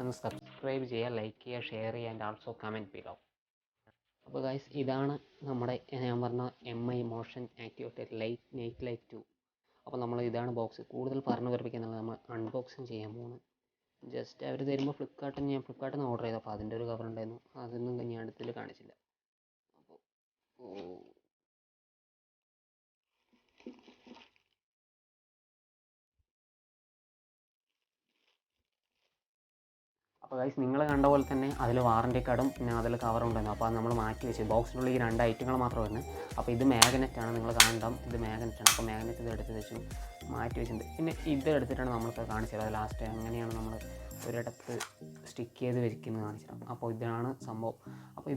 മറക്കാതെ സബ്സ്ക്രൈബ് ചെയ്യുക, ലൈക്ക് ചെയ്യുക, ഷെയർ ചെയ്യുക ആൻഡ് ആൾസോ കമൻറ്റ് ബിലോ. അപ്പോൾ ഗൈസ്, ഇതാണ് നമ്മുടെ ഞാൻ പറഞ്ഞ MI motion activated night light 2. അപ്പോൾ നമ്മൾ ഇതാണ് ബോക്സ്. കൂടുതൽ പറഞ്ഞു പഠിപ്പിക്കുന്നുള്ളത് നമ്മൾ അൺബോക്സിങ് ചെയ്യാൻ പോകുന്നത്. ജസ്റ്റ് അവർ തരുമ്പോൾ ഫ്ലിപ്കാർട്ടിൽ നിന്ന് ഓർഡർ ചെയ്തു. അപ്പോൾ അതിൻ്റെ ഒരു കവർ ഉണ്ടായിരുന്നു, അതൊന്നും ഞാൻ അടുത്തിൽ കാണിച്ചില്ല. അപ്പോൾ ഗൈസ്, നിങ്ങൾ കണ്ട പോലെ തന്നെ അതിൽ വാറണ്ടി കാർഡും പിന്നെ അതിൽ കവറും ഉണ്ടായിരുന്നു. അപ്പോൾ അത് നമ്മൾ മാറ്റി വെച്ച് ബോക്സിനുള്ളിൽ ഈ 2 ഐറ്റങ്ങൾ മാത്രം വരുന്നത്. അപ്പോൾ ഇത് മാഗ്നറ്റാണ്, നിങ്ങൾ കാണണ്ടാം, ഇത് മാഗ്നറ്റാണ്. അപ്പോൾ മാഗ്നറ്റ് ഇത് എടുത്ത് വെച്ചും മാറ്റി വെച്ചിട്ടുണ്ട്. പിന്നെ ഇത് എടുത്തിട്ടാണ് നമ്മൾക്ക് കാണിച്ചത്. അത് ലാസ്റ്റ് എങ്ങനെയാണ് നമ്മൾ ഒരിടത്ത് സ്റ്റിക്ക് ചെയ്ത് വെക്കുന്നത് കാണിച്ചത്. അപ്പോൾ ഇതാണ് സംഭവം. അപ്പോൾ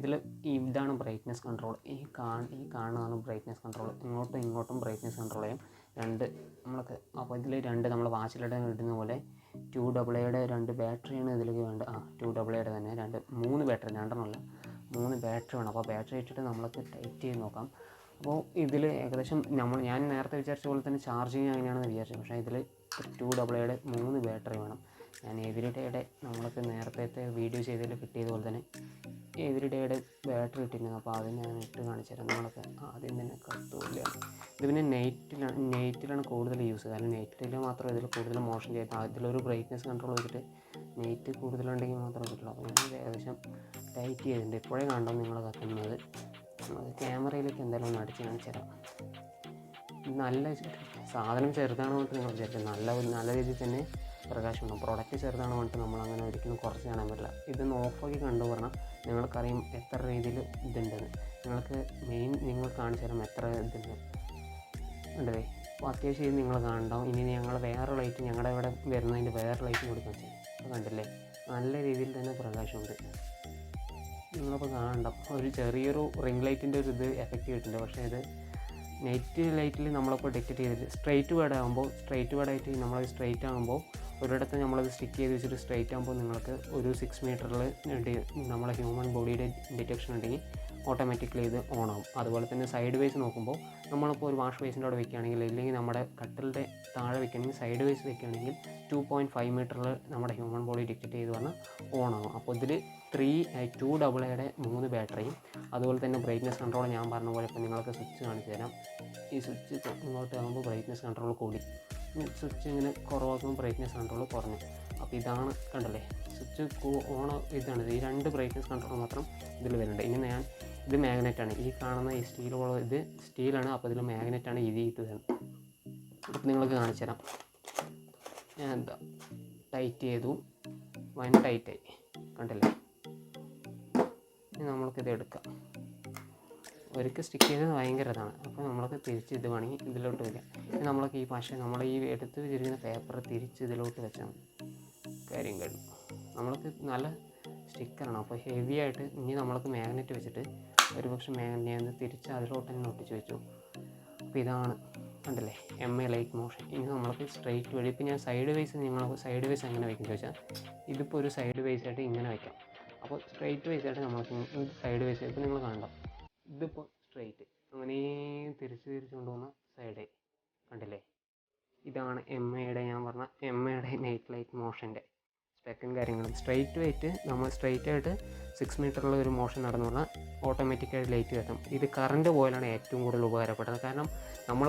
ഇതാണ് ബ്രൈറ്റ്നസ് കൺട്രോൾ. ഈ കാണുന്നതാണ് ബ്രൈറ്റ്നസ് കൺട്രോൾ. ഇങ്ങോട്ടും ബ്രൈറ്റ്നസ് കൺട്രോൾ ചെയ്യും നമ്മൾക്ക്. അപ്പോൾ ഇതിൽ 2 നമ്മൾ വാച്ചിലിടെ ഇടുന്ന പോലെ 2AA 2 ബാറ്ററിയാണ് ഇതിലേക്ക് വേണ്ടത്. 2AA തന്നെ 3 ബാറ്ററി, 2 3 ബാറ്ററി വേണം. അപ്പോൾ ബാറ്ററി ഇട്ടിട്ട് നമ്മൾക്ക് ടൈറ്റ് ചെയ്ത് നോക്കാം. അപ്പോൾ ഇതിൽ ഏകദേശം ഞാൻ നേരത്തെ വിചാരിച്ച പോലെ തന്നെ ചാർജിങ് അങ്ങനെയാണെന്ന് വിചാരിച്ചത്. പക്ഷേ ഇതിൽ 2AA 3 ബാറ്ററി വേണം. ഞാൻ എവരിഡേയുടെ നമ്മൾക്ക് നേരത്തെ വീഡിയോ ചെയ്തതിൽ കിട്ടിയതുപോലെ തന്നെ എവരിഡേയുടെ ബാറ്ററി ഇട്ടിരുന്നു. അപ്പോൾ അത് ഞാൻ ഇട്ട് കാണിച്ചു തരാം. നമ്മളൊക്കെ ആദ്യം തന്നെ കത്തുമില്ല. ഇത് പിന്നെ നൈറ്റിലാണ് കൂടുതൽ യൂസ്. കാരണം നൈറ്റിൽ മാത്രം ഇതിൽ കൂടുതൽ മോഷൻ ചെയ്ത് അതിലൊരു ബ്രൈറ്റ്നസ് കൺട്രോൾ വെച്ചിട്ട് നൈറ്റ് കൂടുതലുണ്ടെങ്കിൽ മാത്രമേ കിട്ടുള്ളൂ. അപ്പോൾ ഞാൻ ഏകദേശം ടൈറ്റ് ചെയ്തിട്ടുണ്ട്. ഇപ്പോഴേ കണ്ടോ നിങ്ങൾ കത്തുന്നത്. ക്യാമറയിലേക്ക് എന്തായാലും ഒന്ന് അടിച്ച് കാണിച്ചു തരാം. നല്ല സാധനം ചെറുതാണെന്ന് പറഞ്ഞിട്ട് നിങ്ങൾ വിചാരിച്ചത് നല്ല രീതിയിൽ തന്നെ പ്രകാശം ഉണ്ടാകും. പ്രൊഡക്റ്റ് ചെറുതാണ് പറഞ്ഞിട്ട് നമ്മളങ്ങനെ ഒരിക്കലും കുറച്ച് കാണാൻ പറ്റില്ല. ഇതൊന്ന് ഓഫാക്കി കണ്ടു പറഞ്ഞാൽ നിങ്ങൾക്കറിയും എത്ര രീതിയിൽ ഇതുണ്ടെന്ന്. നിങ്ങൾ കാണിച്ചു തരാം എത്ര ഇതുണ്ട് ഉണ്ടേ. അപ്പോൾ അത്യാവശ്യം ഇത് നിങ്ങൾ കാണണ്ടാവും. ഇനി ഞങ്ങൾ വേറെ ലൈറ്റ് ഞങ്ങളുടെ ഇവിടെ വരുന്നതിൻ്റെ വേറെ ലൈറ്റ് കൊടുക്കാൻ ചെയ്യും. അപ്പോൾ കണ്ടില്ലേ, നല്ല രീതിയിൽ തന്നെ പ്രകാശമുണ്ട്. നിങ്ങളപ്പോൾ കാണണ്ട ഒരു ചെറിയൊരു റിംഗ് ലൈറ്റിൻ്റെ ഒരു ഇത് എഫക്റ്റ് കിട്ടുന്നുണ്ട്. പക്ഷേ ഇത് നൈറ്റ് ലൈറ്റിൽ നമ്മളിപ്പോൾ ഡിറ്റക്റ്റ് ചെയ്തിട്ട് സ്ട്രൈറ്റ് വേർഡായിട്ട് നമ്മൾ സ്ട്രൈറ്റ് ആകുമ്പോൾ ഒരിടത്ത് നമ്മളത് സ്റ്റിക്ക് ചെയ്ത് വെച്ചിട്ട് സ്ട്രൈറ്റ് ആകുമ്പോൾ നിങ്ങൾക്ക് ഒരു 6 മീറ്ററിൽ നമ്മളെ ഹ്യൂമൻ ബോഡിയുടെ ഡിറ്റക്ഷൻ ഉണ്ടെങ്കിൽ ഓട്ടോമാറ്റിക്കലി ഇത് ഓൺ ആകും. അതുപോലെ തന്നെ സൈഡ് വൈസ് നോക്കുമ്പോൾ നമ്മളിപ്പോൾ ഒരു വാഷ് ബേസിൻ്റെ അവിടെ വെക്കുകയാണെങ്കിൽ, ഇല്ലെങ്കിൽ നമ്മുടെ കട്ടിലിൻ്റെ താഴെ വെക്കുകയാണെങ്കിൽ, സൈഡ് വൈസ് വെക്കുകയാണെങ്കിൽ 2.5 മീറ്ററിൽ നമ്മുടെ ഹ്യൂമൻ ബോഡി ഡിറ്റക്റ്റ് ചെയ്ത് പറഞ്ഞാൽ ഓൺ ആകും. അപ്പോൾ ഇതിൽ 2AA 3 ബാറ്ററിയും അതുപോലെ തന്നെ ബ്രൈറ്റ്നസ് കൺട്രോൾ ഞാൻ പറഞ്ഞ പോലെ ഇപ്പോൾ നിങ്ങൾക്ക് സ്വിച്ച് കാണിച്ചു തരാം. ഈ സ്വിച്ച് ഇങ്ങോട്ട് ആകുമ്പോൾ ബ്രൈറ്റ്നസ് കൺട്രോൾ കൂടി, സ്വിച്ച് ഇങ്ങനെ കുറവാക്കുമ്പോൾ ബ്രൈറ്റ്നസ് കൺട്രോൾ കുറഞ്ഞു. അപ്പോൾ ഇതാണ് കണ്ടല്ലേ, സ്വിച്ച് ഓൺ ഇതാണ്. ഈ 2 ബ്രൈറ്റ്നസ് കൺട്രോൾ മാത്രം ഇതിൽ വരുന്നുണ്ട്. ഇനി ഇത് മാഗ്നറ്റാണ്. ഈ കാണുന്ന ഈ ഇത് സ്റ്റീലാണ്. അപ്പോൾ ഇതിൽ മാഗ്നറ്റാണ്. ഇത് അപ്പോൾ നിങ്ങൾക്ക് കാണിച്ചു തരാം. ഞാൻ ടൈറ്റ് ചെയ്തു, വൻ ടൈറ്റായി കണ്ടില്ലേ. ഇനി നമ്മൾക്കിത് എടുക്കാം. ഒരിക്കൽ സ്റ്റിക്ക് ചെയ്തത് ഭയങ്കര ഇതാണ്. അപ്പോൾ നമ്മൾക്ക് തിരിച്ച് ഇത് വേണമെങ്കിൽ ഇതിലോട്ട് വയ്ക്കാം. ഇനി നമ്മൾക്ക് നമ്മൾ ഈ എടുത്ത് വെച്ചിരിക്കുന്ന പേപ്പർ തിരിച്ച് ഇതിലോട്ട് വെച്ചാൽ കാര്യം കഴിഞ്ഞു. നമ്മൾക്ക് നല്ല സ്റ്റിക്കറാണ്. അപ്പോൾ ഹെവി ആയിട്ട് ഇനി നമ്മൾക്ക് മാഗ്നറ്റ് വെച്ചിട്ട് ഒരു പക്ഷേ മാഗ്നറ്റ് തിരിച്ച് അതിലോട്ട് തന്നെ ഒട്ടിച്ച് വെച്ചു. അപ്പോൾ ഇതാണ് കണ്ടില്ലേ MI ലൈറ്റ് മോഷൻ. ഇനി നമ്മൾക്ക് സ്ട്രൈറ്റ് വഴി ഇപ്പോൾ ഞാൻ സൈഡ് വൈസ് എങ്ങനെ വയ്ക്കും ചോദിച്ചാൽ, ഇതിപ്പോൾ ഒരു സൈഡ് വൈസ് ആയിട്ട് ഇങ്ങനെ വയ്ക്കാം. അപ്പോൾ സ്ട്രൈറ്റ് വൈസ് ആയിട്ട് നമ്മൾക്ക് സൈഡ് വൈസ് ഇപ്പോൾ നിങ്ങൾ കാണണം. ഇതിപ്പോൾ സ്ട്രൈറ്റ് അങ്ങനെ തിരിച്ച് കൊണ്ടുപോകുന്ന സൈഡ് കണ്ടില്ലേ. ഇതാണ് ഞാൻ പറഞ്ഞ MIയുടെ നൈറ്റ് ലൈറ്റ് മോഷൻ്റെ സ്പെക്കും കാര്യങ്ങളും. നമ്മൾ സ്ട്രൈറ്റ് ആയിട്ട് 6 മീറ്ററിൽ ഒരു മോഷൻ നടന്നു പറഞ്ഞാൽ ഓട്ടോമാറ്റിക്കായിട്ട് ലൈറ്റ് കത്തും. ഇത് കറണ്ട് പോയാലാണ് ഏറ്റവും കൂടുതൽ ഉപകാരപ്പെട്ടത്. കാരണം നമ്മൾ